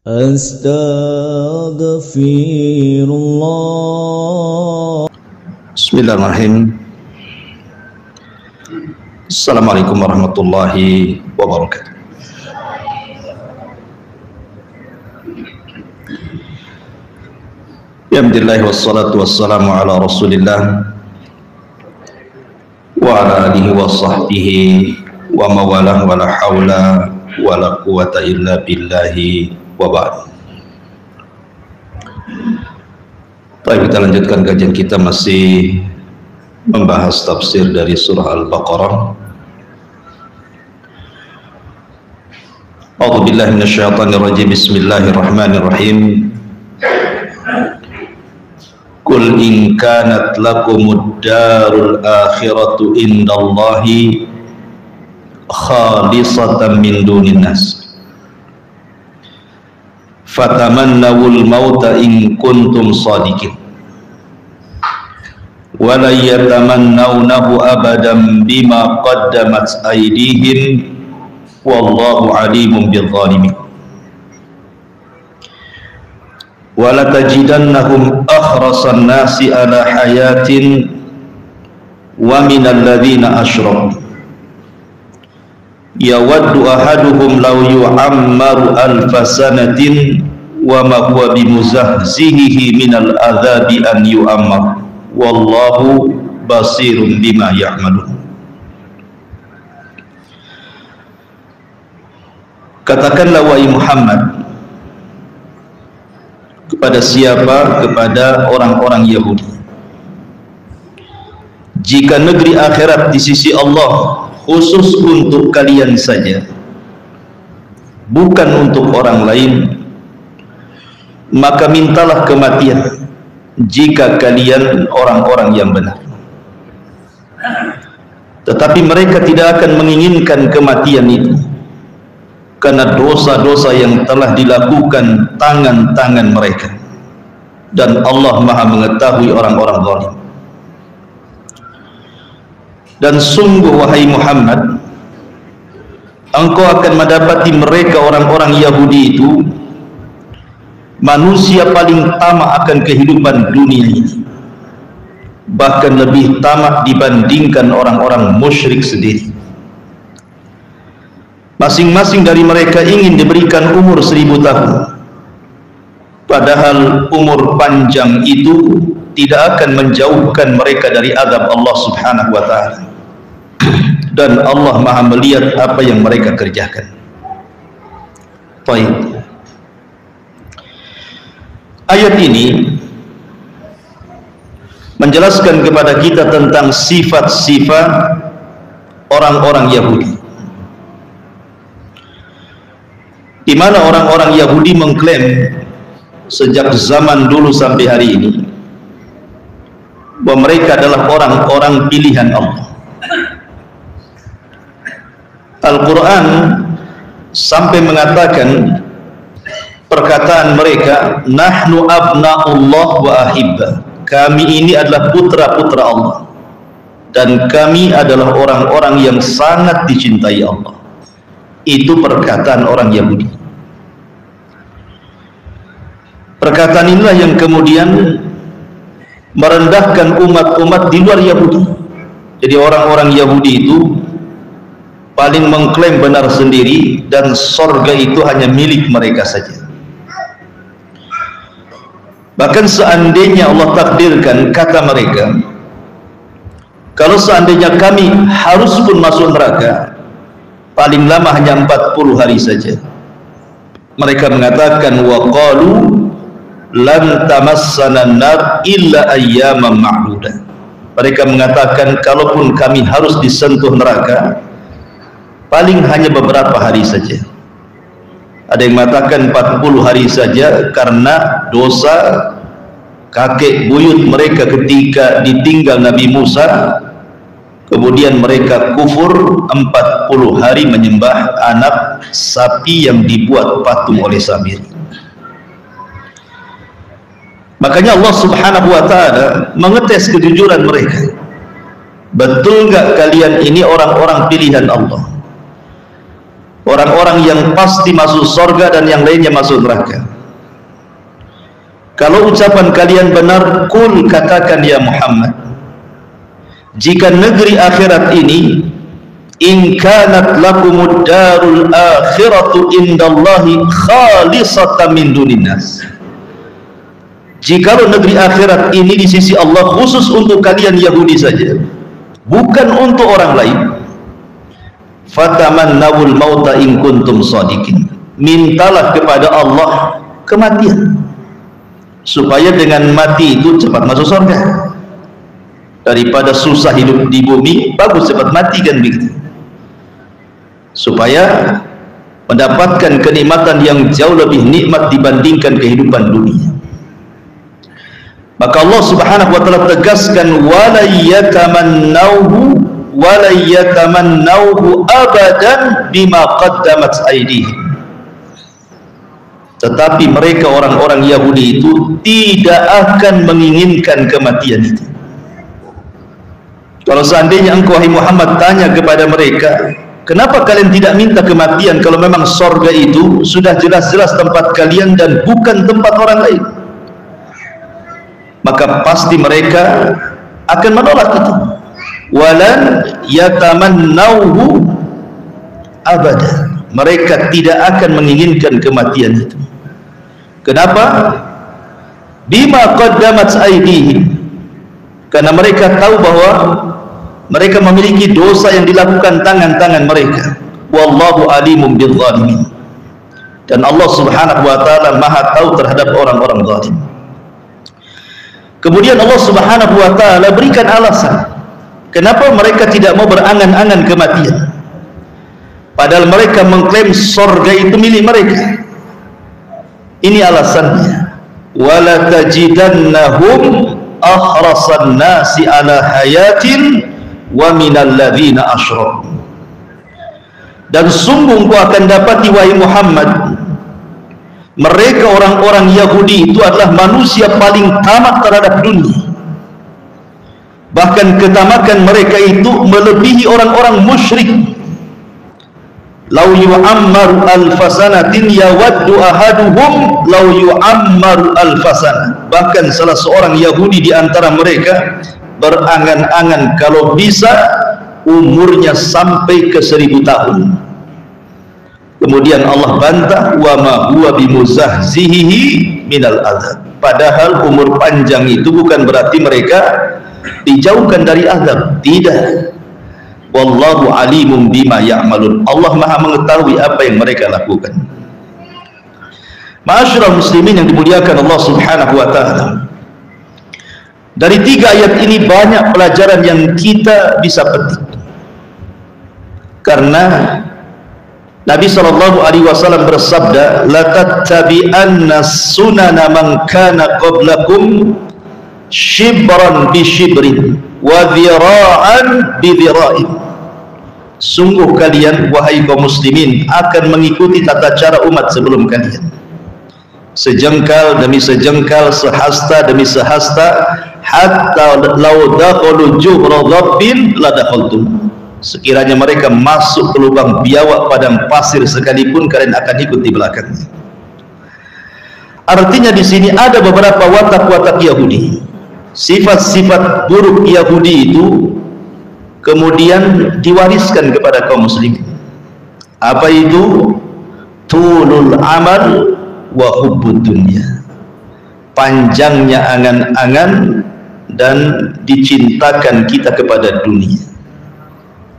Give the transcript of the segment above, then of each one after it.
Astaghfirullah. Bismillahirrahmanirrahim. Assalamualaikum warahmatullahi wabarakatuh. Alhamdulillah wassalatu wassalamu ala rasulillah wa ala alihi wa sahbihi wa mawalah wa la hawla wa la quwata illa billahi wa ba'd. Baik, kita lanjutkan kajian kita, masih membahas tafsir dari surah Al-Baqarah. A'udzu billahi minasyaitonir rajim. Bismillahirrahmanirrahim. Qul in kanat lakumud darul akhiratu indallahi khalisatan min dunin nas fatamannawul mauta in kuntum shadiqin wa la yatamannawnahu abadan bima qaddamat aydihim wallahu alimun bidzalimin. Wa la tajidannahum akhrasan nasi ala hayatin wa minal ladzina asyraku yawaddu ahaduhum law yu'ammaru alfa sanatin wa ma huwa bimuzahzihi minal adzabi an yu'ammar wallahu basirun bima ya'malun. Katakanlah wahai Muhammad kepada siapa? Kepada orang-orang Yahudi, jika negeri akhirat di sisi Allah khusus untuk kalian saja, bukan untuk orang lain, maka mintalah kematian jika kalian orang-orang yang benar. Tetapi mereka tidak akan menginginkan kematian itu, karena dosa-dosa yang telah dilakukan tangan-tangan mereka, dan Allah Maha mengetahui orang-orang zalim. Dan sungguh wahai Muhammad, engkau akan mendapati mereka orang-orang Yahudi itu manusia paling tamak akan kehidupan dunia ini, bahkan lebih tamak dibandingkan orang-orang musyrik sendiri. Masing-masing dari mereka ingin diberikan umur 1000 tahun, padahal umur panjang itu tidak akan menjauhkan mereka dari azab Allah Subhanahu wa ta'ala, dan Allah Maha melihat apa yang mereka kerjakan. Baik, ayat ini menjelaskan kepada kita tentang sifat-sifat orang-orang Yahudi, di mana orang-orang Yahudi mengklaim sejak zaman dulu sampai hari ini bahwa mereka adalah orang-orang pilihan Allah. Al-Quran sampai mengatakan perkataan mereka, nahnu abna'ullah wa ahibba, kami ini adalah putra-putra Allah dan kami adalah orang-orang yang sangat dicintai Allah. Itu perkataan orang Yahudi. Perkataan inilah yang kemudian merendahkan umat-umat di luar Yahudi. Jadi orang-orang Yahudi itu paling mengklaim benar sendiri, dan sorga itu hanya milik mereka saja. Bahkan seandainya Allah takdirkan, kata mereka, kalau seandainya kami harus pun masuk neraka, paling lama hanya 40 hari saja. Mereka mengatakan, wa qalu lan tamassana nar illa ayyaman ma'dudah. Mereka mengatakan, kalaupun kami harus disentuh neraka, paling hanya beberapa hari saja. Ada yang mengatakan 40 hari saja, karena dosa kakek buyut mereka ketika ditinggal Nabi Musa. Kemudian mereka kufur 40 hari menyembah anak sapi yang dibuat patung oleh Samir. Makanya Allah Subhanahu wa ta'ala mengetes kejujuran mereka. Betul nggak kalian ini orang-orang pilihan Allah? orang-orang yang pasti masuk surga dan yang lainnya masuk neraka. Kalau ucapan kalian benar, kul, katakan ya Muhammad, jika negeri akhirat ini, in kanat lakumud darul akhiratu indallahi khalisatan min duninnas, jikalau negeri akhirat ini di sisi Allah khusus untuk kalian Yahudi saja, bukan untuk orang lain, fatamannawul mauta in kuntum shadiqin, mintalah kepada Allah kematian, supaya dengan mati itu cepat masuk surga. Daripada susah hidup di bumi, bagus cepat mati, kan begitu, supaya mendapatkan kenikmatan yang jauh lebih nikmat dibandingkan kehidupan dunia. Maka Allah Subhanahu wa taala tegaskan, wala yatamannawhu abadan bima qaddamat aydihim. Tetapi mereka orang-orang Yahudi itu tidak akan menginginkan kematian itu. Kalau seandainya engkau wahai Muhammad tanya kepada mereka, kenapa kalian tidak minta kematian kalau memang surga itu sudah jelas-jelas tempat kalian dan bukan tempat orang lain? Maka pasti mereka akan menolak itu. Walan yatamannawhu abada. Mereka tidak akan menginginkan kematian itu. Kenapa? Bima qaddamat aydihim. Karena mereka tahu bahwa mereka memiliki dosa yang dilakukan tangan-tangan mereka. Wallahu alimun bil zalimin. Dan Allah Subhanahu wa taala Maha tahu terhadap orang-orang zalim. Kemudian Allah Subhanahu wa taala berikan alasan kenapa mereka tidak mau berangan-angan kematian, padahal mereka mengklaim surga itu milik mereka. Ini alasannya, wala tajidannahum ahrasan nasi ala hayatin wa minal ladzina asyraku. Dan sungguh engkau akan dapati wahai Muhammad, mereka orang-orang Yahudi itu adalah manusia paling tamak terhadap dunia. Bahkan ketamakan mereka itu melebihi orang-orang musyrik. Lau yu'ammaru alfasanatin yawaddu ahaduhum lau yu'ammaru alfasana. Bahkan salah seorang Yahudi di antara mereka berangan-angan kalau bisa umurnya sampai ke 1000 tahun. Kemudian Allah bantah, wa ma huwa bimuzahzihi minal azab. Padahal umur panjang itu bukan berarti mereka dijauhkan dari azab. Tidak. Wallahu alimun bima ya'malun. Allah Maha mengetahui apa yang mereka lakukan. Ma'asyiral muslimin yang dimuliakan Allah Subhanahu wa taala. Dari 3 ayat ini banyak pelajaran yang kita bisa petik. Karena Nabi SAW bersabda, la tattabi'anna sunana man kana qablakum shibran bi shibrin wa dhira'an bi dhira'in. Sungguh kalian wahai kaum muslimin akan mengikuti tata cara umat sebelum kalian, sejengkal demi sejengkal, sehasta demi sehasta, hatta law dakhalu juhra dhabbin la dakhaltum. Sekiranya mereka masuk ke lubang biawak padang pasir sekalipun, kalian akan ikut di belakangnya. Artinya di sini ada beberapa watak-watak Yahudi, sifat-sifat buruk Yahudi itu kemudian diwariskan kepada kaum muslimin. Apa itu? Tulul amal wa hubbud dunya. Panjangnya angan-angan dan dicintakan kita kepada dunia.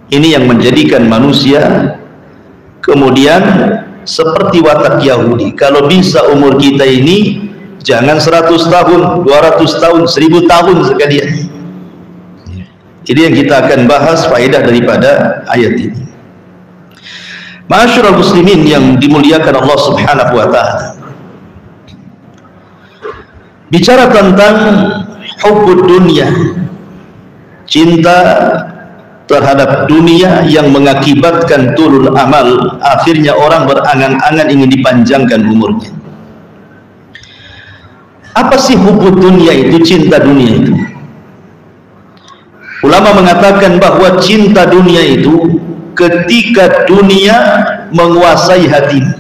Ini yang menjadikan manusia kemudian seperti watak Yahudi. Kalau bisa umur kita ini jangan 100 tahun, 200 tahun, 1000 tahun sekalian. Ini yang kita akan bahas faedah daripada ayat ini. Ma'asyiral muslimin yang dimuliakan Allah Subhanahu wa taala. Bicara tentang hubbud dunya, cinta terhadap dunia yang mengakibatkan tulul amal, akhirnya orang berangan-angan ingin dipanjangkan umurnya. Apa sih hubbud dunia itu, cinta dunia itu? Ulama mengatakan bahwa cinta dunia itu ketika dunia menguasai hatimu,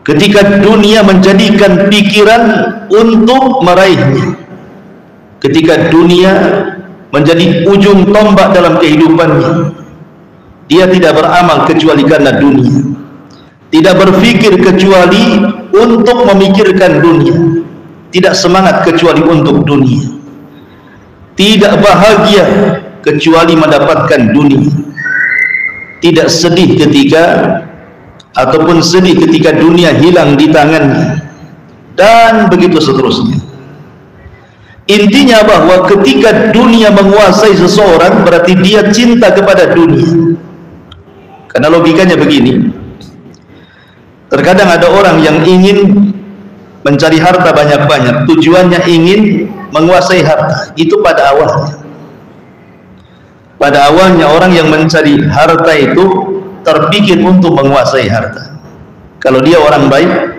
ketika dunia menjadikan pikiran untuk meraihnya, ketika dunia menjadi ujung tombak dalam kehidupannya. Dia tidak beramal kecuali karena dunia, tidak berpikir kecuali untuk memikirkan dunia, tidak semangat kecuali untuk dunia, tidak bahagia kecuali mendapatkan dunia, tidak sedih ketika dunia hilang di tangannya, dan begitu seterusnya. Intinya bahwa ketika dunia menguasai seseorang, berarti dia cinta kepada dunia. Karena logikanya begini, terkadang ada orang yang ingin mencari harta banyak-banyak, tujuannya ingin menguasai harta. Itu pada awalnya orang yang mencari harta itu terpikir untuk menguasai harta. Kalau dia orang baik,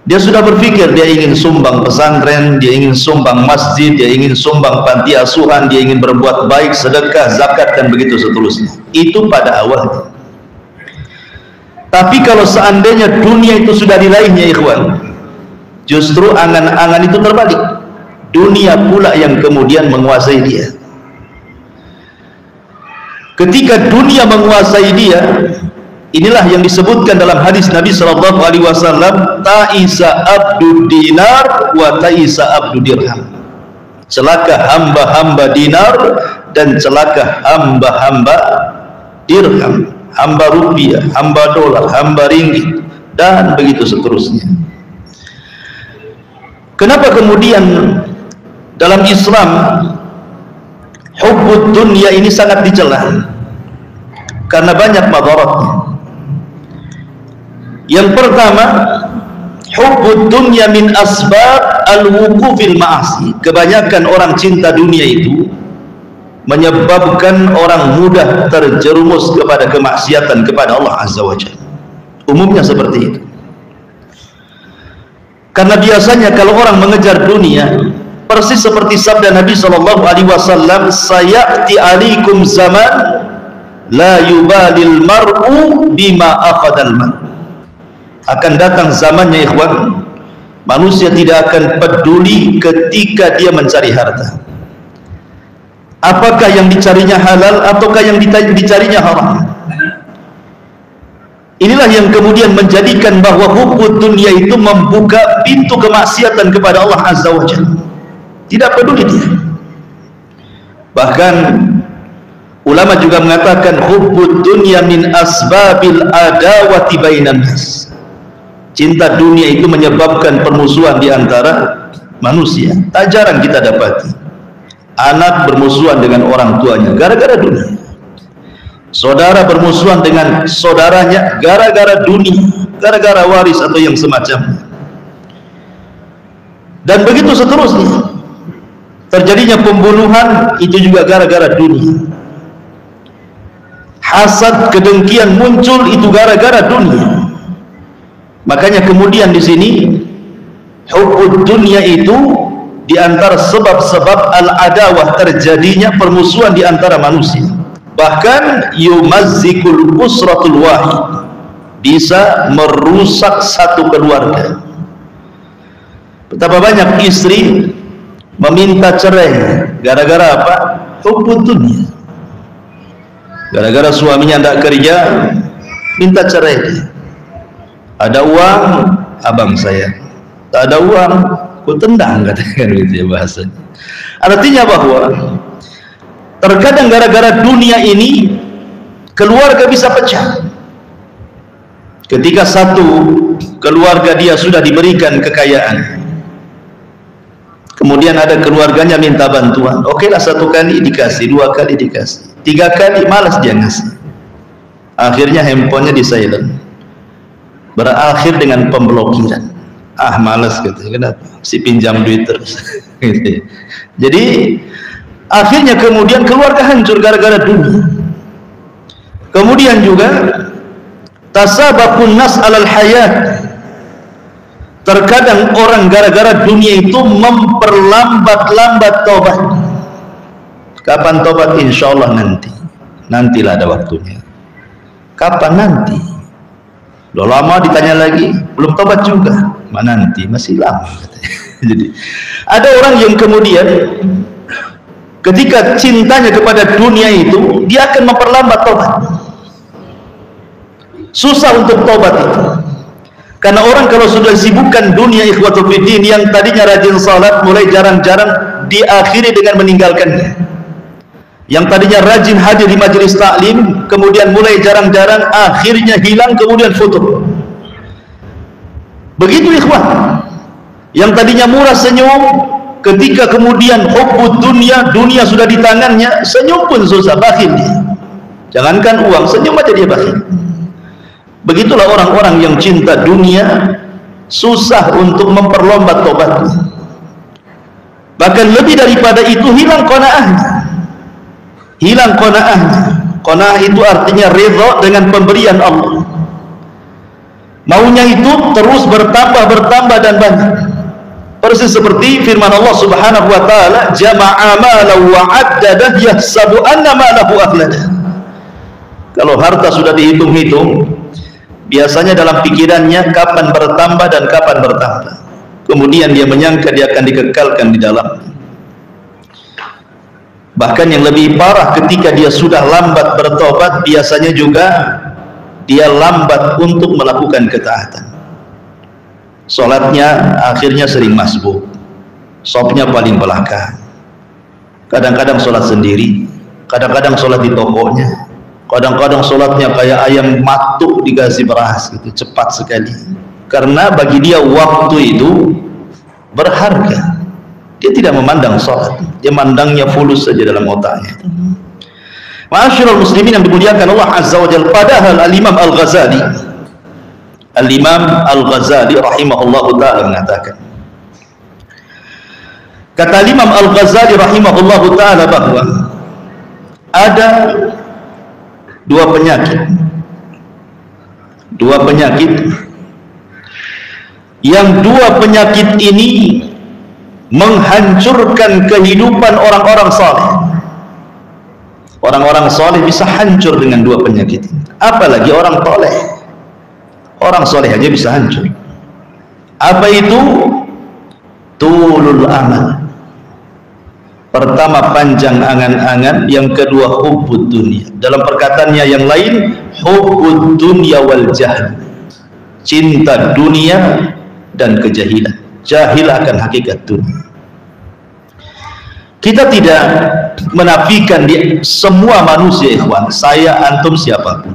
dia sudah berpikir dia ingin sumbang pesantren, dia ingin sumbang masjid, dia ingin sumbang panti asuhan, dia ingin berbuat baik, sedekah, zakat, dan begitu seterusnya. Itu pada awalnya. Tapi kalau seandainya dunia itu sudah diraihnya, ikhwan, justru angan-angan itu terbalik. Dunia pula yang kemudian menguasai dia. Ketika dunia menguasai dia, inilah yang disebutkan dalam hadis Nabi SAW, ta'isa abdu dinar wa ta'isa abdu dirham. Celaka hamba-hamba dinar dan celaka hamba-hamba dirham, hamba rupiah, hamba dolar, hamba ringgit, dan begitu seterusnya. Kenapa kemudian dalam Islam hubbud dunya ini sangat dicela? Karena banyak madaratnya. Yang pertama, hubbud dunya min asbab al-wuqufil ma'asi. Kebanyakan orang cinta dunia itu menyebabkan orang mudah terjerumus kepada kemaksiatan kepada Allah Azza wa Jalla. Umumnya seperti itu. Karena biasanya kalau orang mengejar dunia, persis seperti sabda Nabi SAW, sayati alaikum zaman la yubalil mar'u bima akhadal man. Akan datang zamannya, ikhwan, manusia tidak akan peduli ketika dia mencari harta, apakah yang dicarinya halal ataukah yang dicarinya haram. Inilah yang kemudian menjadikan bahwa hubbud dunia itu membuka pintu kemaksiatan kepada Allah Azza wa Jalla. Tidak peduli dia. Bahkan ulama juga mengatakan hubbud dunya min asbabil adawati bainan nas. Cinta dunia itu menyebabkan permusuhan di antara manusia. Tak jarang kita dapati anak bermusuhan dengan orang tuanya gara-gara dunia, saudara bermusuhan dengan saudaranya gara-gara dunia, gara-gara waris atau yang semacamnya, dan begitu seterusnya. Terjadinya pembunuhan itu juga gara-gara dunia. Hasad, kedengkian muncul itu gara-gara dunia. Makanya kemudian di sini hubbud dunia itu di antara sebab-sebab al-adawah, terjadinya permusuhan di antara manusia. Bahkan yumazzikul usratul wahid, bisa merusak satu keluarga. Betapa banyak istri meminta cerai gara-gara apa? Hubbud dunia. Gara-gara suaminya tidak kerja, minta cerai dia. Ada uang, abang saya. Tak ada uang, ku tendang, katakan gitu ya bahasanya. Artinya bahwa terkadang gara-gara dunia ini keluarga bisa pecah. Ketika satu keluarga dia sudah diberikan kekayaan, kemudian ada keluarganya minta bantuan. Oke lah, satu kali dikasih, dua kali dikasih, tiga kali malas dia ngasih. Akhirnya handphonenya di silent, berakhir dengan pemblokiran. Ah, malas gitu. Kenapa? Si pinjam duit terus. Jadi akhirnya kemudian keluarga hancur gara-gara dunia. Kemudian juga tasabaqun nas alal hayat. Terkadang orang gara-gara dunia itu memperlambat-lambat tobat. Kapan tobat? Insya Allah nanti. nantilah ada waktunya. Kapan nanti? Loh, lama ditanya lagi, belum tobat juga. Nanti masih lama katanya. Jadi ada orang yang kemudian ketika cintanya kepada dunia itu, dia akan memperlambat tobat. Susah untuk tobat itu. Karena orang kalau sudah sibukkan dunia, ikhwatul fiddin, yang tadinya rajin salat mulai jarang-jarang diakhiri dengan meninggalkannya. Yang tadinya rajin hadir di majelis taklim kemudian mulai jarang-jarang, akhirnya hilang, kemudian futur. Begitu ikhwan. Yang tadinya murah senyum, ketika kemudian hubbud dunia, dunia sudah di tangannya, senyum pun susah, bakhil dia. Jangankan uang, senyum aja dia bakhil. Begitulah orang-orang yang cinta dunia, susah untuk memperlombat tobatnya. Bahkan lebih daripada itu, hilang qanaahnya. Hilang qanaahnya. Qanaah itu artinya ridha dengan pemberian Allah. Maunya itu terus bertambah dan banyak. Persis seperti firman Allah Subhanahu wa taala, jama'a malahu wa 'addadah yahsabu anna malahu akhladah. Kalau harta sudah dihitung-hitung, biasanya dalam pikirannya kapan bertambah dan kapan bertambah. Kemudian dia menyangka dia akan dikekalkan di dalamnya. Bahkan yang lebih parah, ketika dia sudah lambat bertobat, biasanya juga dia lambat untuk melakukan ketaatan. Salatnya akhirnya sering masbuk, sopnya paling belakang. Kadang-kadang sholat sendiri, kadang-kadang sholat di tokonya, kadang-kadang sholatnya kayak ayam matuk dikasih beras gitu, cepat sekali. Karena bagi dia waktu itu berharga. Dia tidak memandang sholat, dia mandangnya fulus saja dalam otaknya. Ma'asyiral muslimin yang dimuliakan Allah Azza wa Jalla, padahal Al-Imam Al-Ghazali rahimahullahu ta'ala mengatakan, kata Imam Al-Ghazali rahimahullahu ta'ala, bahwa ada dua penyakit yang dua penyakit ini menghancurkan kehidupan orang-orang saleh. Orang-orang saleh bisa hancur dengan dua penyakit ini, apalagi orang toleh. Orang soleh aja bisa hancur. Apa itu? Tulul amal. Pertama, panjang angan-angan. Yang kedua, hubbud dunia. Dalam perkataannya yang lain, hubbud dunia wal jahl. Cinta dunia dan kejahilan. Jahil akan hakikat dunia. Kita tidak menafikan semua manusia, ikhwan, saya, antum, siapapun,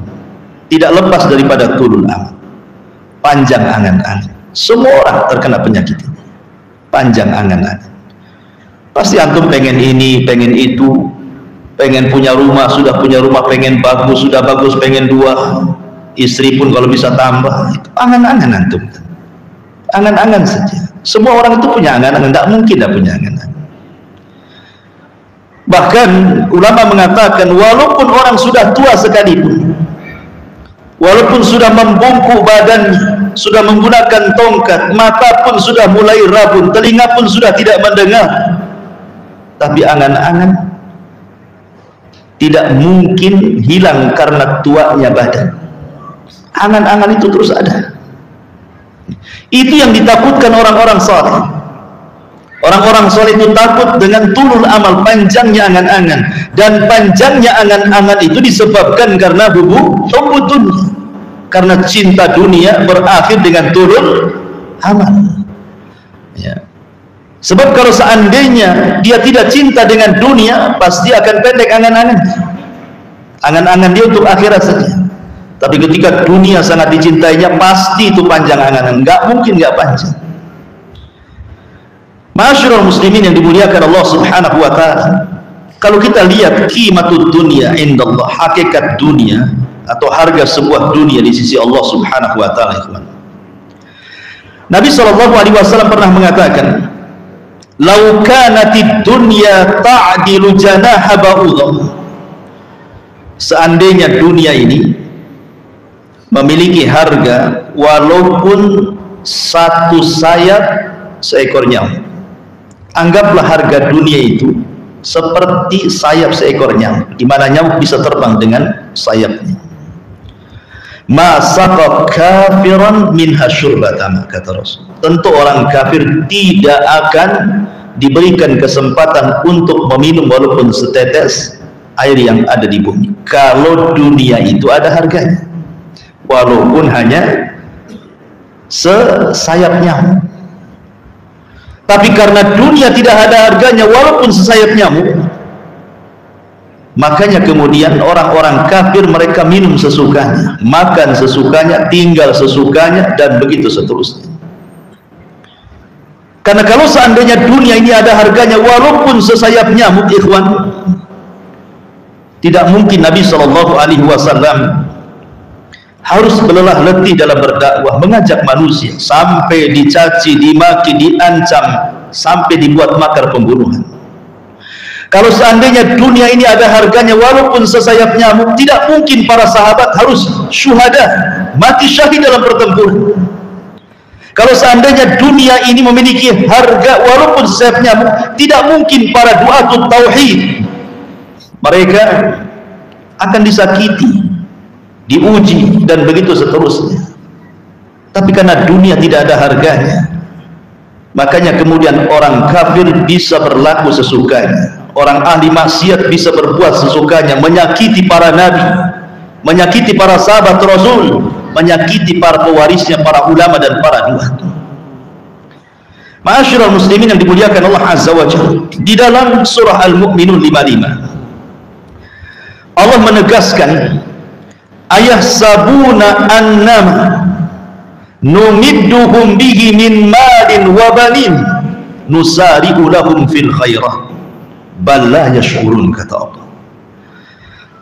tidak lepas daripada tulul amal, panjang angan-angan. Semua orang terkena penyakit ini, panjang angan-angan. Pasti antum pengen ini, pengen itu, pengen punya rumah, sudah punya rumah, pengen bagus, sudah bagus, pengen dua istri pun kalau bisa tambah. Itu angan-angan antum, angan-angan saja. Semua orang itu punya angan-angan, tidak mungkin tidak punya angan-angan. Bahkan ulama mengatakan, walaupun orang sudah tua sekalipun, walaupun sudah membungkuk badannya, sudah menggunakan tongkat, mata pun sudah mulai rabun, telinga pun sudah tidak mendengar, tapi angan-angan tidak mungkin hilang karena tuanya badan. Angan-angan itu terus ada. Itu yang ditakutkan orang-orang saleh. Orang-orang soleh itu takut dengan tulul amal, panjangnya angan-angan. Dan panjangnya angan-angan itu disebabkan karena hubbud dunia, karena cinta dunia berakhir dengan tulul amal, ya. Sebab kalau seandainya dia tidak cinta dengan dunia, pasti akan pendek angan-angan. Angan-angan dia untuk akhirat saja. Tapi ketika dunia sangat dicintainya, pasti itu panjang angan-angan. Nggak mungkin nggak panjang. Ma'asyiral muslimin yang dimuliakan Allah Subhanahu wa ta'ala, kalau kita lihat qimatud dunia indallah, hakikat dunia atau harga sebuah dunia di sisi Allah Subhanahu wa ta'ala, Nabi SAW pernah mengatakan, "Lau kanatid dunya ta'dilu janaha ba'udah." Seandainya dunia ini memiliki harga walaupun satu sayap seekor nyamuk. Anggaplah harga dunia itu seperti sayap seekor nyamuk, di mana nyamuk bisa terbang dengan sayapnya. Ma saqa kafiran minha syurbatan, kata Rasul. Tentu orang kafir tidak akan diberikan kesempatan untuk meminum walaupun setetes air yang ada di bumi, kalau dunia itu ada harganya, walaupun hanya sesayap nyamuk. Tapi karena dunia tidak ada harganya walaupun sesayap nyamuk, makanya kemudian orang-orang kafir mereka minum sesukanya, makan sesukanya, tinggal sesukanya, dan begitu seterusnya. Karena kalau seandainya dunia ini ada harganya walaupun sesayap nyamuk, ikhwan, tidak mungkin Nabi SAW harus berlelah letih dalam berdakwah, mengajak manusia sampai dicaci, dimaki, diancam, sampai dibuat makar pembunuhan. Kalau seandainya dunia ini ada harganya walaupun sesayap nyamuk, tidak mungkin para sahabat harus syuhada, mati syahid dalam pertempuran. Kalau seandainya dunia ini memiliki harga walaupun sesayap nyamuk, tidak mungkin para du'atut tauhid mereka akan disakiti, diuji, dan begitu seterusnya. Tapi karena dunia tidak ada harganya, makanya kemudian orang kafir bisa berlaku sesukanya, orang ahli maksiat bisa berbuat sesukanya, menyakiti para nabi, menyakiti para sahabat Rasul, menyakiti para pewarisnya, para ulama dan para duat. Ma'asyiral muslimin yang dimuliakan Allah Azza wa Jalla, di dalam surah Al-Mu'minun 55 Allah menegaskan, ayahsabuna annama numidduhum bihi min malin wa banin nusari'u lahum fil khairah bal la yash'urun, kata Allah.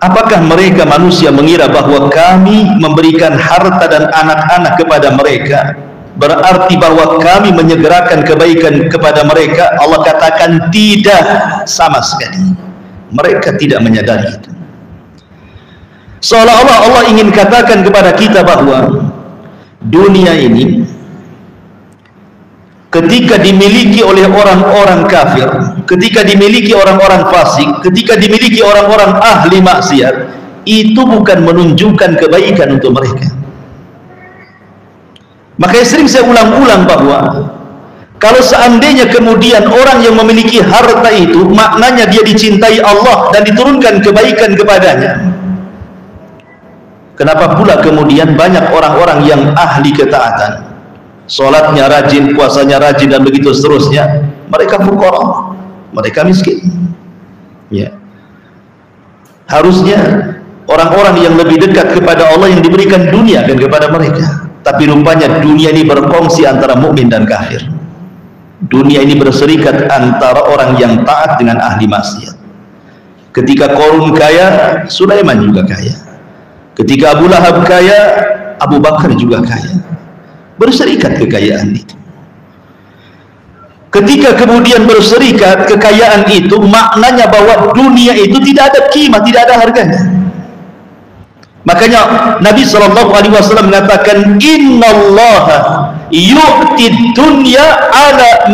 Apakah mereka manusia mengira bahwa kami memberikan harta dan anak-anak kepada mereka berarti bahwa kami menyegerakan kebaikan kepada mereka? Allah katakan tidak, sama sekali mereka tidak menyadari itu. Seolah-olah Allah ingin katakan kepada kita bahwa dunia ini ketika dimiliki oleh orang-orang kafir, ketika dimiliki orang-orang fasik, ketika dimiliki orang-orang ahli maksiat, itu bukan menunjukkan kebaikan untuk mereka. Makanya sering saya ulang-ulang bahwa kalau seandainya kemudian orang yang memiliki harta itu maknanya dia dicintai Allah dan diturunkan kebaikan kepadanya, kenapa pula kemudian banyak orang-orang yang ahli ketaatan, sholatnya rajin, puasanya rajin, dan begitu seterusnya, mereka fuqara, mereka miskin? Ya, harusnya orang-orang yang lebih dekat kepada Allah yang diberikan dunia dan kepada mereka. Tapi rupanya dunia ini berkongsi antara mukmin dan kafir. Dunia ini berserikat antara orang yang taat dengan ahli maksiat. Ketika Qarun kaya, Sulaiman juga kaya. Ketika Abu Lahab kaya, Abu Bakar juga kaya. Berserikat kekayaan itu. Ketika kemudian berserikat kekayaan itu, maknanya bahwa dunia itu tidak ada kima, tidak ada harganya. Makanya Nabi SAW mengatakan, innallaha yu'ti dunya ala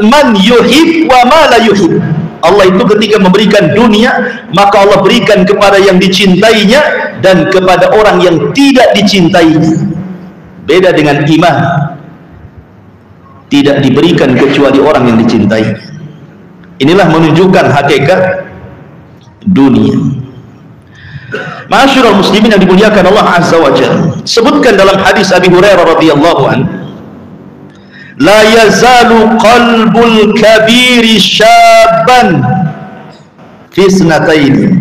man yuhib wa ma la yuhib. Allah itu ketika memberikan dunia, maka Allah berikan kepada yang dicintainya dan kepada orang yang tidak dicintainya. Beda dengan iman, tidak diberikan kecuali orang yang dicintai. Inilah menunjukkan hakikat dunia. Ma'asyiral muslimin yang dimuliakan Allah Azza wa Jalla, sebutkan dalam hadis Abi Hurairah radhiyallahu anhu, la yazalu qalbul kabiri syabban fi sanataini,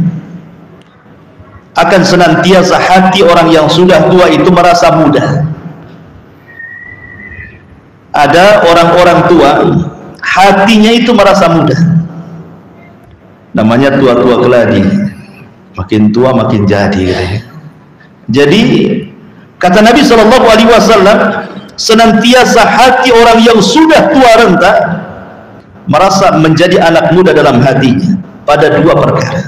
akan senantiasa hati orang yang sudah tua itu merasa muda. Ada orang-orang tua hatinya itu merasa muda, namanya tua-tua keladi, makin tua makin jadi. Jadi kata Nabi SAW, senantiasa hati orang yang sudah tua renta merasa menjadi anak muda dalam hatinya pada dua perkara: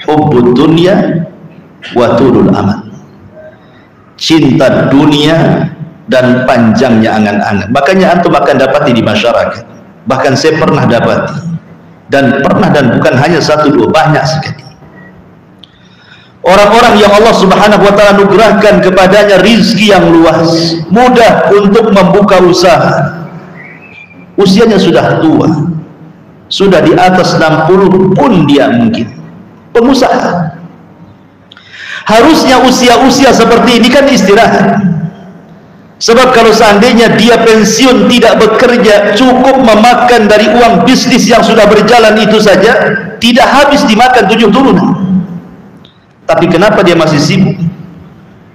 hubbud dunya wa tulul amal, cinta dunia dan panjangnya angan-angan. Makanya antum akan dapati di masyarakat, bahkan saya pernah dapati Dan pernah, dan bukan hanya satu dua, banyak sekali orang-orang yang Allah subhanahu wa ta'ala anugerahkan kepadanya rizki yang luas, mudah untuk membuka usaha, usianya sudah tua, sudah di atas 60 pun dia mungkin pengusaha. Harusnya usia-usia seperti ini kan istirahat, sebab kalau seandainya dia pensiun tidak bekerja, cukup memakan dari uang bisnis yang sudah berjalan itu saja, tidak habis dimakan 7 turunan. Tapi kenapa dia masih sibuk?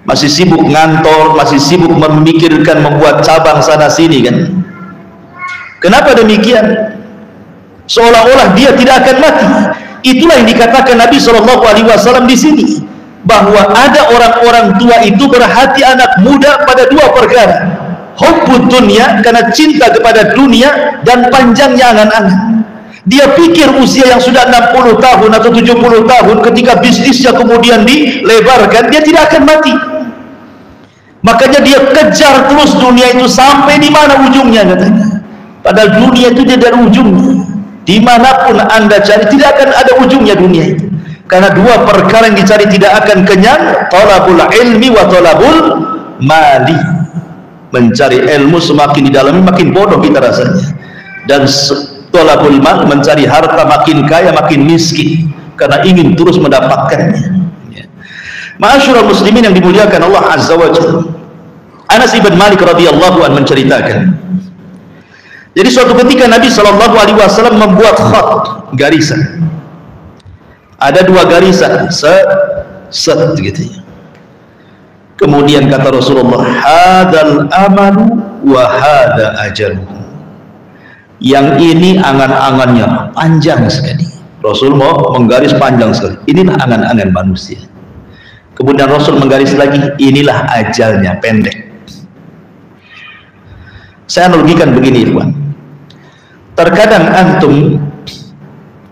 Masih sibuk ngantor, masih sibuk memikirkan membuat cabang sana sini kan? Kenapa demikian? Seolah-olah dia tidak akan mati. Itulah yang dikatakan Nabi SAW di sini, bahwa ada orang-orang tua itu berhati anak muda pada 2 perkara: hubbud dunya, karena cinta kepada dunia, dan panjangnya angan-angan. Dia pikir usia yang sudah 60 tahun atau 70 tahun, ketika bisnisnya kemudian dilebarkan, dia tidak akan mati. Makanya dia kejar terus dunia itu sampai di mana ujungnya katanya. Padahal dunia itu tidak ada ujungnya. Dimanapun anda cari, tidak akan ada ujungnya dunia itu. Karena 2 perkara yang dicari tidak akan kenyang: talabul ilmi wa talabul mali. Mencari ilmu semakin didalami makin bodoh kita rasanya, dan talabul mal, mencari harta makin kaya makin miskin karena ingin terus mendapatkannya. Ma'asyiral muslimin yang dimuliakan Allah azza wa jalla, Anas ibn Malik radhiyallahu anhu menceritakan, jadi suatu ketika Nabi SAW membuat khat, garisan. Ada 2 garisan, set gitu ya. Kemudian kata Rasulullah, hadal amalu wa hada ajaluhu. Yang ini angan-angannya panjang sekali. Rasul mau menggaris panjang sekali. Inilah angan-angan manusia. Kemudian Rasul menggaris lagi, inilah ajalnya pendek. Saya analogikan begini, Ikhwan. Terkadang antum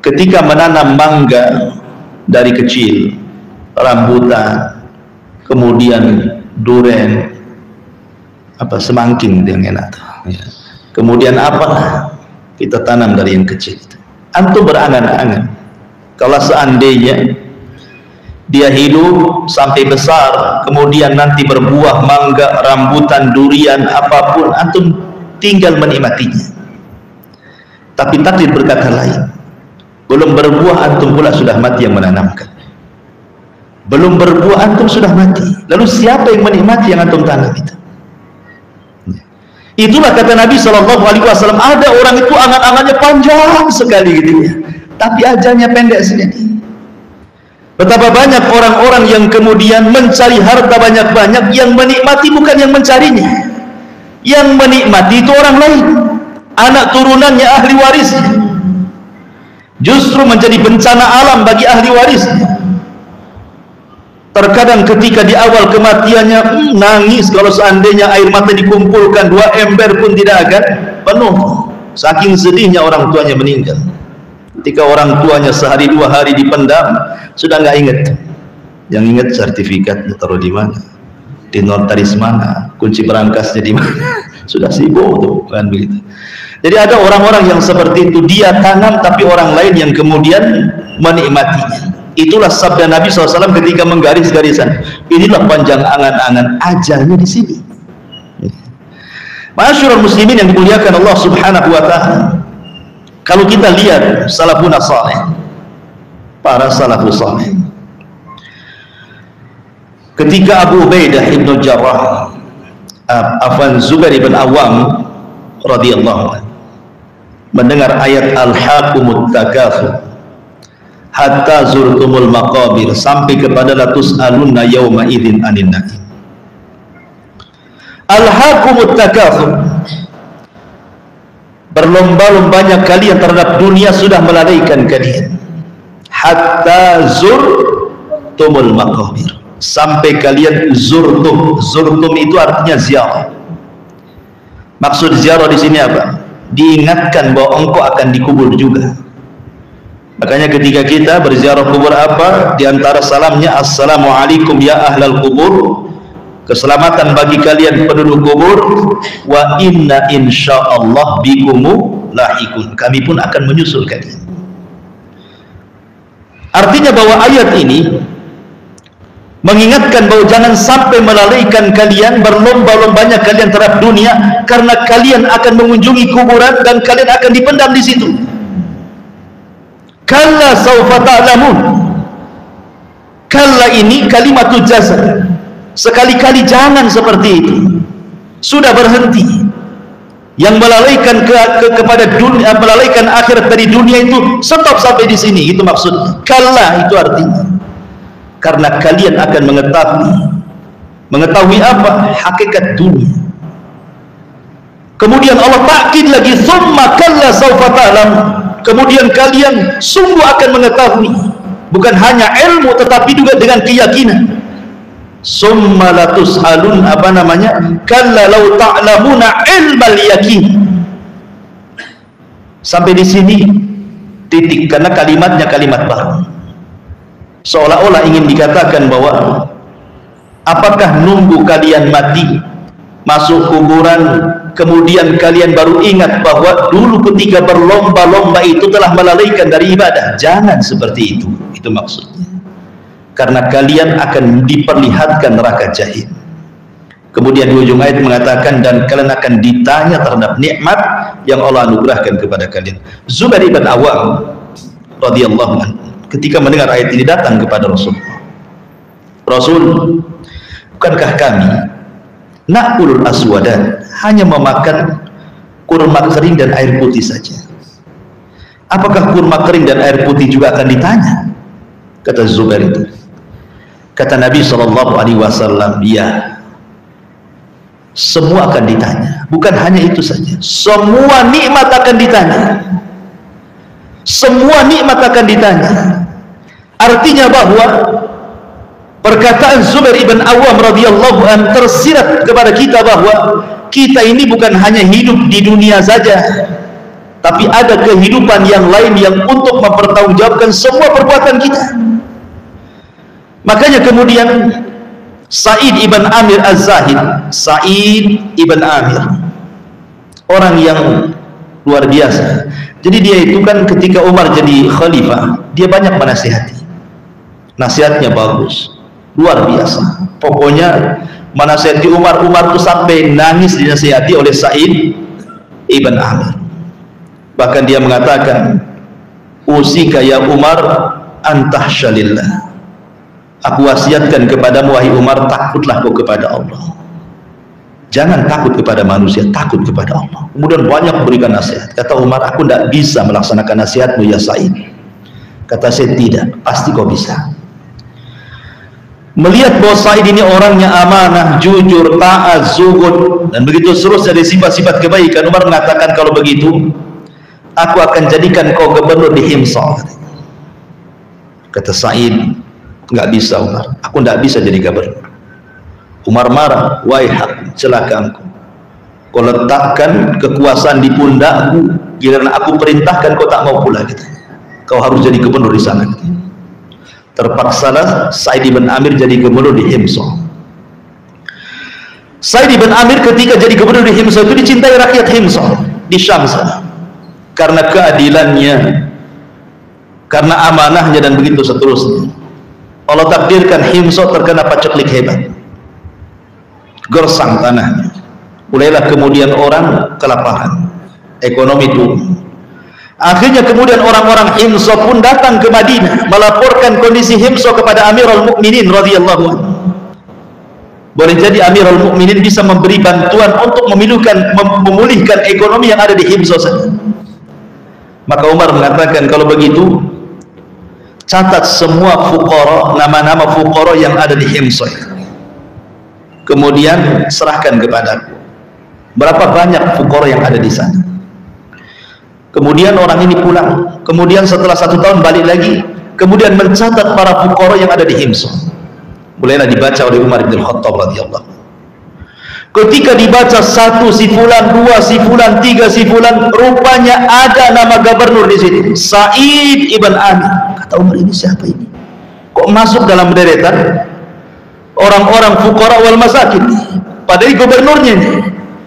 ketika menanam mangga dari kecil, rambutan, kemudian duren, semangking yang enak, ya. Kemudian kita tanam dari yang kecil itu. Antum berangan-angan, kalau seandainya dia hidup sampai besar, kemudian nanti berbuah mangga, rambutan, durian, apapun, antum tinggal menikmatinya. Tapi takdir berkata lain, belum berbuah antum pula sudah mati yang menanamkan. Belum berbuah antum sudah mati. Lalu siapa yang menikmati yang antum tanam itu? Itulah kata Nabi SAW, ada orang itu angan-angannya panjang sekali gitu ya, tapi ajalnya pendek sekali. Betapa banyak orang-orang yang kemudian mencari harta banyak-banyak, yang menikmati bukan yang mencarinya. Yang menikmati itu orang lain, anak turunannya, ahli waris. Justru menjadi bencana alam bagi ahli waris. Terkadang ketika di awal kematiannya nangis kalau seandainya air mata dikumpulkan 2 ember pun tidak akan penuh, saking sedihnya orang tuanya meninggal. Ketika orang tuanya sehari 2 hari dipendam, sudah nggak ingat. Yang ingat sertifikatnya taruh di mana, di notaris mana, kunci berangkasnya di mana, sudah sibuk tuh kan begitu. Jadi ada orang-orang yang seperti itu, dia tanam tapi orang lain yang kemudian menikmatinya. Itulah sabda Nabi SAW ketika menggaris garisan. Inilah panjang angan-angan, ajalnya di sini. Ma'asyiral muslimin yang dimuliakan Allah Subhanahu wa ta'ala, kalau kita lihat salafun salih, para salafus salih, ketika Abu Ubaidah ibn Jarrah, Zubair ibn Awam radhiyallahu anhu mendengar ayat al-haqumut takatsur hatta zurtumul maqabir, sampai kepada latus alunna yawma idzin anin na'im. Al-haqumut takatsur, berlomba-lombanya kalian terhadap dunia sudah melalaikan kalian. Hatta zurtumul maqabir, sampai kalian zurtum. Zurtum itu artinya ziarah. Maksud ziarah di sini apa? Diingatkan bahwa engkau akan dikubur juga. Makanya ketika kita berziarah kubur apa? Di antara salamnya, assalamualaikum ya ahlal kubur, keselamatan bagi kalian penduduk kubur, wa inna insyaallah bikumu lahikun, kami pun akan menyusul kalian. Artinya bahwa ayat ini mengingatkan bahwa jangan sampai melalaikan kalian, berlomba-lombanya kalian terhadap dunia, karena kalian akan mengunjungi kuburan dan kalian akan dipendam di situ. Kalla saufa ta'lamun. Kalla ini kalimatul jazm. Sekali-kali jangan seperti itu. Sudah berhenti. Yang melalaikan kepada dunia, melalaikan akhirat dari dunia itu stop sampai di sini. Itu maksudnya. Kalla itu artinya. Karena kalian akan mengetahui apa? Hakikat dunia. Kemudian Allah takkid lagi, summa kalla saufa ta'lam. Kemudian kalian sungguh akan mengetahui, bukan hanya ilmu tetapi juga dengan keyakinan. Summa latus'alun, apa namanya? Kalla law ta'lamuna ilmal yakin. Sampai di sini titik, karena kalimatnya kalimat baru. Seolah-olah ingin dikatakan bahwa apakah nunggu kalian mati, masuk kuburan, kemudian kalian baru ingat bahwa dulu ketika berlomba-lomba itu telah melalaikan dari ibadah? Jangan seperti itu. Itu maksudnya. Karena kalian akan diperlihatkan neraka jahim. Kemudian di ujung ayat mengatakan, dan kalian akan ditanya terhadap nikmat yang Allah anugerahkan kepada kalian. Zubair ibn Awam radhiyallahu anhu ketika mendengar ayat ini datang kepada Rasul. Rasul, bukankah kami na'kulul aswadan, hanya memakan kurma kering dan air putih saja? Apakah kurma kering dan air putih juga akan ditanya? Kata Zubair itu. Kata Nabi SAW, ya, semua akan ditanya. Bukan hanya itu saja, semua nikmat akan ditanya. Semua nikmat akan ditanya. Artinya bahwa perkataan Zubair ibn Awam radhiyallahu an tersirat kepada kita bahwa kita ini bukan hanya hidup di dunia saja, tapi ada kehidupan yang lain yang untuk mempertanggungjawabkan semua perbuatan kita. Makanya kemudian Sa'id ibn Amir Az-Zahid, Sa'id ibn Amir, orang yang luar biasa. Jadi dia itu kan ketika Umar jadi khalifah, dia banyak menasihati. Nasihatnya bagus, luar biasa. Pokoknya menasihati Umar itu sampai nangis dinasihati oleh Sa'id ibn Amir. Bahkan dia mengatakan, usika ya Umar antahsyalillah. Aku wasiatkan kepadamu wahai Umar, takutlah kau kepada Allah. Jangan takut kepada manusia, takut kepada Allah. Kemudian banyak berikan nasihat. Kata Umar, aku tidak bisa melaksanakan nasihatmu ya Sa'id. Kata saya, tidak, pasti kau bisa. Melihat bahwa Sa'id ini orangnya amanah, jujur, taat, zuhud, dan begitu seterusnya dari sifat-sifat kebaikan, Umar mengatakan, kalau begitu aku akan jadikan kau gubernur di Himsa. Kata Sa'id, nggak bisa Umar, aku nggak bisa jadi gubernur. Umar marah, wahai hak, celaka engkau. Kau letakkan kekuasaan di pundakku, giliran aku perintahkan kau tak mau pula, katanya. Kau harus jadi gubernur di sana, katanya. Terpaksalah Sa'id ibn Amir jadi gubernur di Himsa. Sa'id ibn Amir ketika jadi gubernur di Himsa itu dicintai rakyat Himsa di Syam sana, karena keadilannya, karena amanahnya, dan begitu seterusnya. Allah takdirkan Himsa terkena paceklik hebat, gersang tanahnya. Mulailah kemudian orang kelaparan, ekonomi turun. Akhirnya kemudian orang-orang Himsa pun datang ke Madinah melaporkan kondisi Himsa kepada Amirul Mukminin radhiyallahu anhu. Boleh jadi Amirul Mukminin bisa memberi bantuan untuk memulihkan ekonomi yang ada di Himsa sana. Maka Umar mengatakan, kalau begitu catat semua fuqara, nama-nama fuqara yang ada di Himsa, kemudian serahkan kepadaku. Berapa banyak fuqara yang ada di sana? Kemudian orang ini pulang, kemudian setelah 1 tahun balik lagi, kemudian mencatat para fuqara yang ada di Himsa. Mulailah dibaca oleh Umar bin Khattab radhiyallahu anhu. Ketika dibaca 1 si fulan, 2 si fulan, 3 si fulan, rupanya ada nama gubernur di sini, Sa'id ibn Amir. Kata Umar, ini siapa ini? Kok masuk dalam deretan orang-orang fuqara wal masakin? Padahal gubernurnya ini.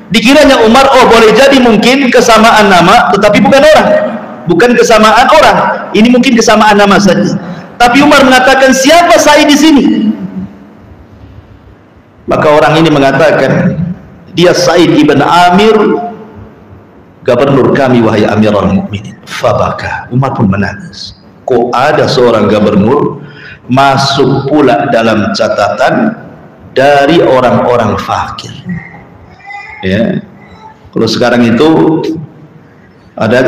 Dikiranya Umar, oh boleh jadi mungkin kesamaan nama tetapi bukan orang, bukan kesamaan orang, ini mungkin kesamaan nama saja. Tapi Umar mengatakan, siapa Sa'id di sini? Maka orang ini mengatakan, dia Sa'id ibn Amir, gubernur kami wahai Amirul Mukminin. Fabaka. Umar pun menangis. Kok ada seorang gubernur masuk pula dalam catatan dari orang-orang fakir? Ya, kalau sekarang itu ada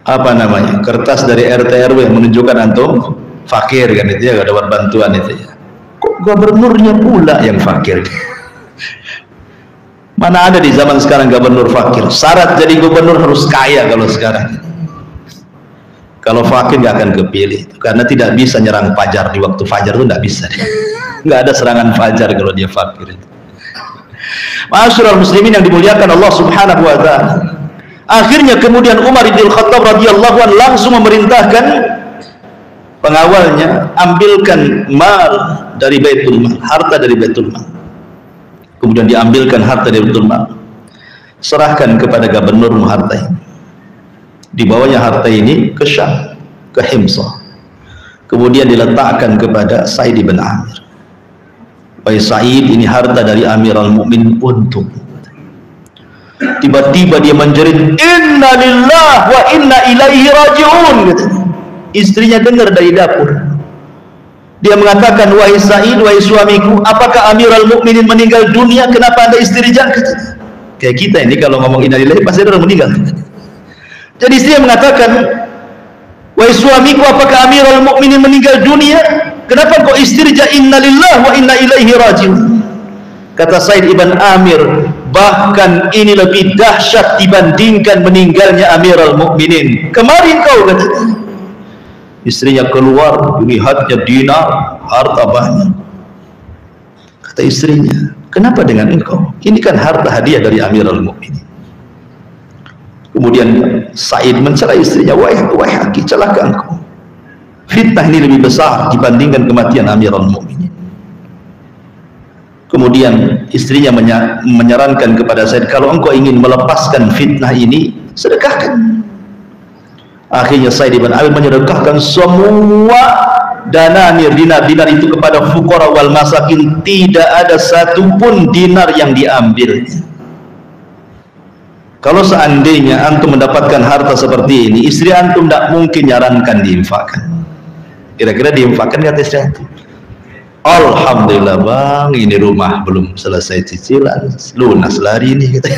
apa namanya, kertas dari RT RW yang menunjukkan antum fakir kan, itu ya, dapat bantuan itu ya. Kok gubernurnya pula yang fakir? Mana ada di zaman sekarang gubernur fakir? Syarat jadi gubernur harus kaya kalau sekarang. Kalau fakir nggak akan kepilih, karena tidak bisa nyerang fajar. Di waktu fajar itu nggak bisa, nggak ada serangan fajar kalau dia fakir itu. Ma'asyiral muslimin yang dimuliakan Allah Subhanahu wa taala. Akhirnya kemudian Umar bin Khattab radhiyallahu anhu langsung memerintahkan pengawalnya, ambilkan mal dari Baitul Mal, harta dari Baitul Mal. Kemudian diambilkan harta dari Baitul Mal, serahkan kepada gubernur harta ini. Dibawanya harta ini ke Syam, ke Himsah. Kemudian diletakkan kepada Sa'id bin Amir. Wahai Sa'id, ini harta dari Amirul Mukminin untuk. Tiba-tiba dia menjerit, inna lillah wa inna ilaihi raji'un. Istrinya dengar dari dapur. Dia mengatakan, wahai Sa'id, wahai suamiku, apakah Amirul Mukminin meninggal dunia? Kenapa anda istirahat? Kayak kita ini kalau ngomong inna lillahi pasti ada orang meninggal. Jadi istrinya mengatakan, wahai suamiku, apakah Amirul Mukminin meninggal dunia? Kenapa kau istirja inna lillah wa inna ilaihi raji'un? Kata Sa'id ibn Amir, bahkan ini lebih dahsyat dibandingkan meninggalnya Amirul Mukminin. Kemarin kau, kata istrinya keluar, dilihatnya dinar, harta banyak. Kata istrinya, kenapa dengan engkau? Ini kan harta hadiah dari Amirul Mukminin. Kemudian Sa'id mencela istrinya, wahai aki, celaka engkau. Fitnah ini lebih besar dibandingkan kematian Amirul Mukminin. Kemudian istrinya menyarankan kepada Sa'id, kalau engkau ingin melepaskan fitnah ini, sedekahkan. Akhirnya Sa'id bin Amir menyedekahkan semua dananir, dinar itu kepada fuqara wal masakin. Tidak ada satupun dinar yang diambil. Kalau seandainya antum mendapatkan harta seperti ini, istri antum tidak mungkin nyarankan diinfakkan. Kira-kira diinfakkan kata istri antum, alhamdulillah bang, ini rumah belum selesai cicilan, lunas lari ini gitu.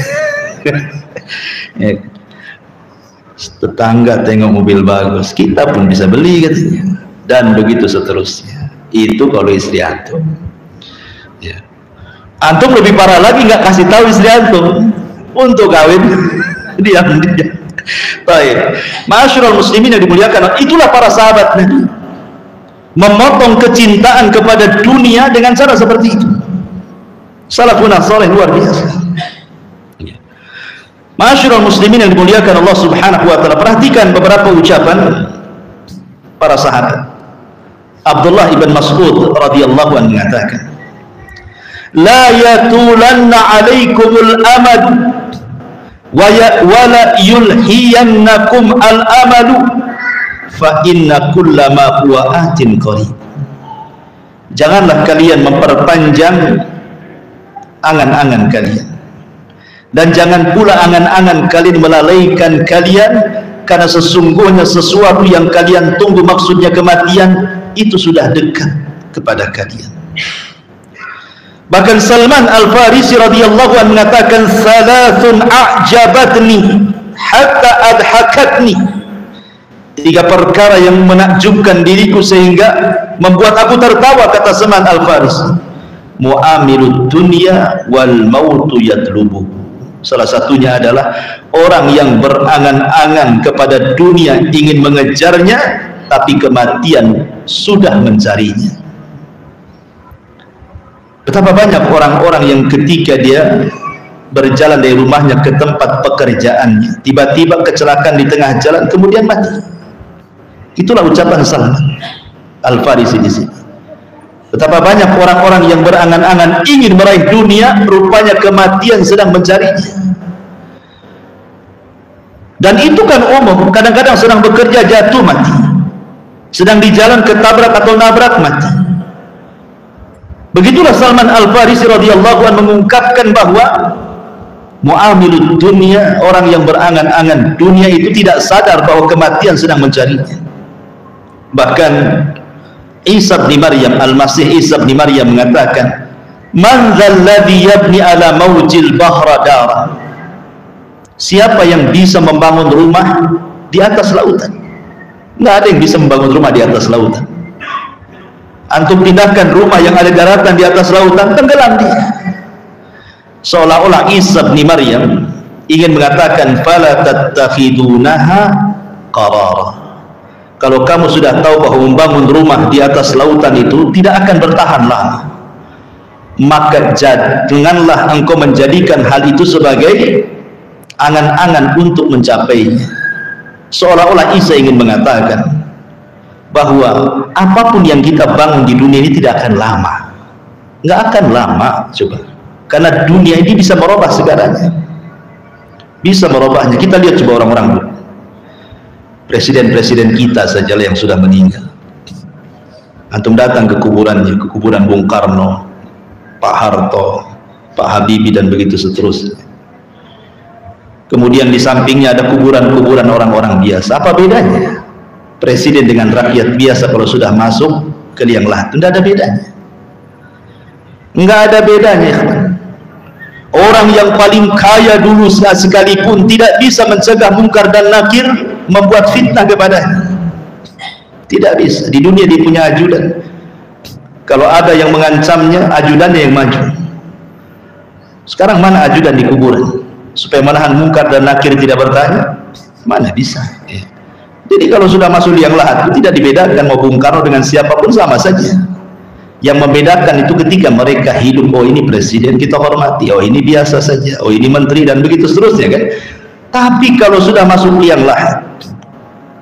Ya. Tetangga tengok mobil bagus, kita pun bisa beli katanya, dan begitu seterusnya. Itu kalau istri antum. Ya. Antum lebih parah lagi, nggak kasih tahu istri antum untuk kawin, diam. Baik, ma'asyiral muslimin yang dimuliakan, itulah para sahabat Nabi, memotong kecintaan kepada dunia dengan cara seperti itu. Salafun saleh luar biasa. Ma'asyiral muslimin yang dimuliakan Allah Subhanahu wa taala, perhatikan beberapa ucapan para sahabat. Abdullah ibn Mas'ud radhiyallahu anhu mengatakan, la yatulanna 'alaikumul amad wa la yulhiyannakum al-amalu fa inna kullama huwa atin qarib. Janganlah kalian memperpanjang angan-angan kalian, dan jangan pula angan-angan kalian melalaikan kalian, karena sesungguhnya sesuatu yang kalian tunggu, maksudnya kematian, itu sudah dekat kepada kalian. Bahkan Salman Al-Farisi radhiyallahu anhu mengatakan, salasun a'jabatni hatta adhakatni. 3 perkara yang menakjubkan diriku sehingga membuat aku tertawa, kata Salman Al-Farisi. Mu'amilud dunya wal mautu yatlubu. Salah satunya adalah orang yang berangan-angan kepada dunia, ingin mengejarnya, tapi kematian sudah mencarinya. Betapa banyak orang-orang yang ketika dia berjalan dari rumahnya ke tempat pekerjaannya, tiba-tiba kecelakaan di tengah jalan, kemudian mati. Itulah ucapan Salman Al-Farisi di sini. Betapa banyak orang-orang yang berangan-angan ingin meraih dunia, rupanya kematian sedang mencarinya. Dan itu kan umum, kadang-kadang sedang bekerja jatuh mati. sedang di jalan ketabrak atau nabrak, mati. Begitulah Salman Al-Farisi radhiyallahu anhu mengungkapkan bahwa muamilud dunia, orang yang berangan-angan dunia itu tidak sadar bahwa kematian sedang mencarinya. Bahkan Isa bin Maryam, Al-Masih Isa bin Maryam mengatakan, man dzalladzi yabni ala maujil bahra dara, siapa yang bisa membangun rumah di atas lautan? Nggak ada yang bisa membangun rumah di atas lautan. Antum pindahkan rumah yang ada daratan di atas lautan, tenggelam dia. Seolah-olah Isa bin Maryam ingin mengatakan, fala tattakhidunaha qarara, kalau kamu sudah tahu bahwa membangun rumah di atas lautan itu tidak akan bertahan lama, maka janganlah engkau menjadikan hal itu sebagai angan-angan untuk mencapainya. Seolah-olah Isa ingin mengatakan bahwa apapun yang kita bangun di dunia ini tidak akan lama. Nggak akan lama, coba. Karena dunia ini bisa merubah segalanya. Bisa merubahnya. Kita lihat coba orang-orang dulu. Presiden-presiden kita saja yang sudah meninggal. Antum datang ke kuburannya, ke kuburan Bung Karno, Pak Harto, Pak Habibie, dan begitu seterusnya. Kemudian di sampingnya ada kuburan-kuburan orang-orang biasa. Apa bedanya presiden dengan rakyat biasa kalau sudah masuk ke liang lahat? Tidak ada bedanya. Nggak ada bedanya. Orang yang paling kaya dulu sekalipun tidak bisa mencegah mungkar dan nakir, membuat fitnah kepadanya. Tidak bisa. Di dunia dia punya ajudan. Kalau ada yang mengancamnya, ajudannya yang maju. Sekarang mana ajudan di kuburan supaya menahan mungkar dan nakir tidak bertanya? Mana bisa. Jadi kalau sudah masuk liang lahat itu tidak dibedakan mau Bung Karno dengan siapapun, sama saja. Yang membedakan itu ketika mereka hidup, oh ini presiden kita hormati, oh ini biasa saja, oh ini menteri, dan begitu seterusnya kan. Tapi kalau sudah masuk liang lahat,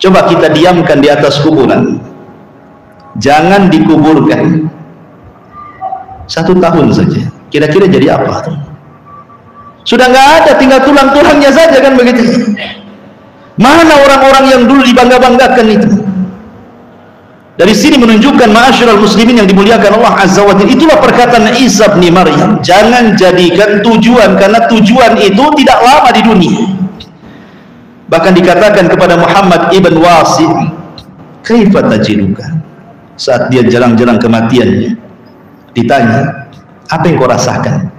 coba kita diamkan di atas kuburan, jangan dikuburkan 1 tahun saja, kira-kira jadi apa tuh? Sudah nggak ada, tinggal tulang-tulangnya saja kan begitu. Mana orang-orang yang dulu dibangga-banggakan itu? Dari sini menunjukkan ma'asyiral muslimin yang dimuliakan Allah Azza wa Jalla. Itulah perkataan Isa bin Maryam, jangan jadikan tujuan, karena tujuan itu tidak lama di dunia. Bahkan dikatakan kepada Muhammad ibn Wasi', kaifa tajiduka, saat dia jalan-jalan kematiannya, ditanya, apa yang kau rasakan?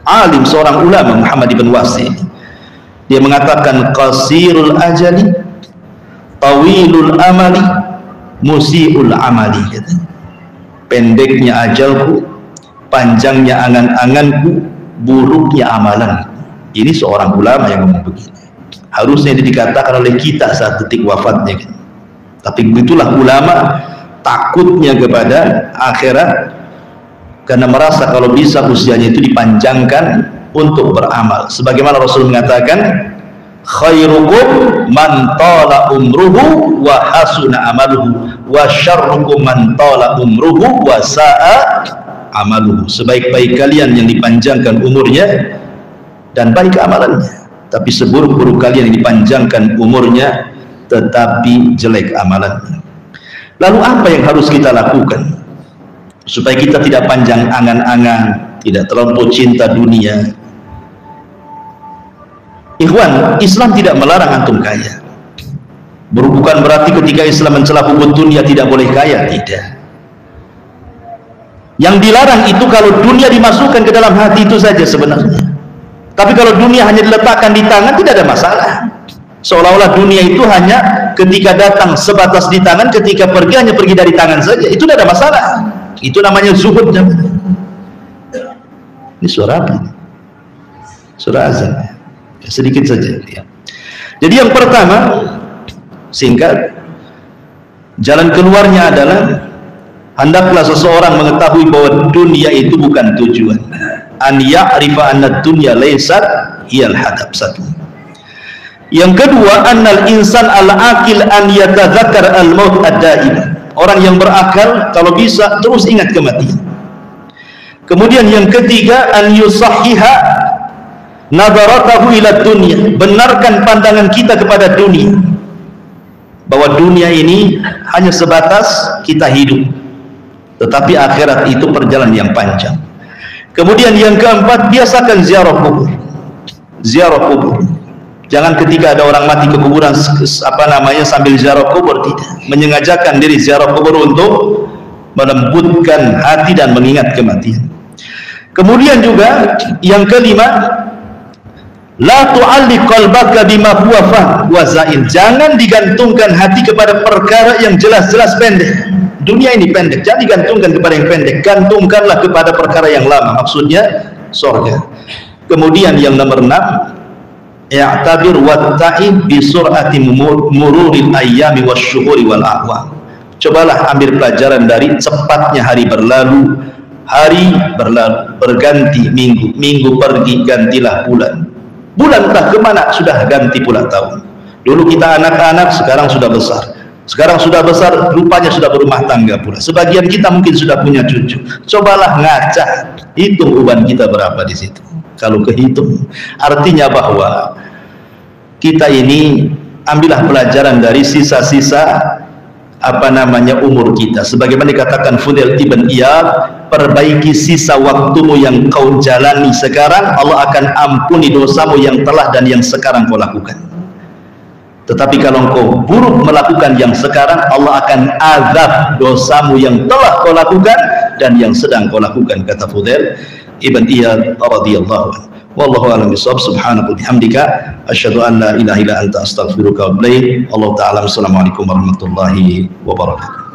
Alim, seorang ulama, Muhammad ibn Wasi', dia mengatakan, qasirul ajali tawilul amali musiul amali, katanya. Pendeknya ajalku, panjangnya angan-anganku, buruknya amalanku. Ini seorang ulama yang ngomong begini. Harusnya ini dikatakan oleh kita saat detik wafatnya, kan? Tapi begitulah ulama takutnya kepada akhirat, karena merasa kalau bisa usianya itu dipanjangkan untuk beramal. Sebagaimana Rasul mengatakan, khairukum man tala umruhu wa hasuna amaluhu wa syarrukum man tala umruhu wa sa'a amaluhu. Sebaik-baik kalian yang dipanjangkan umurnya dan baik amalannya, tapi seburuk-buruk kalian yang dipanjangkan umurnya tetapi jelek amalannya. Lalu apa yang harus kita lakukan supaya kita tidak panjang angan-angan, tidak terlampau cinta dunia? Ikhwan, Islam tidak melarang antum kaya. Bukan berarti ketika Islam mencela hubud dunia tidak boleh kaya, tidak. Yang dilarang itu kalau dunia dimasukkan ke dalam hati itu saja sebenarnya. Tapi kalau dunia hanya diletakkan di tangan, tidak ada masalah. Seolah-olah dunia itu hanya ketika datang sebatas di tangan, ketika pergi hanya pergi dari tangan saja. Itu tidak ada masalah. Itu namanya zuhud. Ini suara apa? Suara azan. Sedikit saja ya. Jadi yang pertama, singkat, jalan keluarnya adalah hendaklah seseorang mengetahui bahwa dunia itu bukan tujuan. An ya'rifa anna dunya laysat hiyal hadaf. Satu. Yang kedua, annal insan al-aqil an yatadzakkar al-maut ad-daim. Orang yang berakal kalau bisa terus ingat kematian. Kemudian yang ketiga, an yusahhiha nadaratahu ila dunia, benarkan pandangan kita kepada dunia. bahwa dunia ini hanya sebatas kita hidup, tetapi akhirat itu perjalanan yang panjang. Kemudian yang keempat, biasakan ziarah kubur. Ziarah kubur. Jangan ketika ada orang mati ke kuburan sambil ziarah kubur, tidak. Menyengajakan diri ziarah kubur untuk melembutkan hati dan mengingat kematian. Kemudian juga yang kelima, la tu'alliq qalbaka bima huwa wa zail. Jangan digantungkan hati kepada perkara yang jelas-jelas pendek. Dunia ini pendek, jangan digantungkan kepada yang pendek. Gantungkanlah kepada perkara yang lama, maksudnya surga. Kemudian yang nomor 6, i'tabir watta'ib bi sur'ati mururil ayyami wasyuhuri wal a'wam. Cobalah ambil pelajaran dari cepatnya hari berlalu, berganti minggu, minggu pergi, gantilah bulan. Bulan entah kemana, sudah ganti pula tahun. Dulu kita anak-anak, sekarang sudah besar. Sekarang sudah besar, rupanya sudah berumah tangga pula. Sebagian kita mungkin sudah punya cucu. Cobalah ngaca, hitung uban kita berapa di situ. Kalau kehitung, artinya bahwa kita ini ambillah pelajaran dari sisa-sisa umur kita. Sebagaimana dikatakan Fudail ibn Iyad, perbaiki sisa waktumu yang kau jalani sekarang, Allah akan ampuni dosamu yang telah dan yang sekarang kau lakukan. Tetapi kalau engkau buruk melakukan yang sekarang, Allah akan azab dosamu yang telah kau lakukan dan yang sedang kau lakukan, kata Fudail ibn Iyad radhiyallahu anhu. Wallahu a'lam bishawab. Subhanaka wa bihamdika asyhadu an la ilaha illa anta astaghfiruka wa atubu ilaik. Allah taala. Assalamualaikum warahmatullahi wabarakatuh.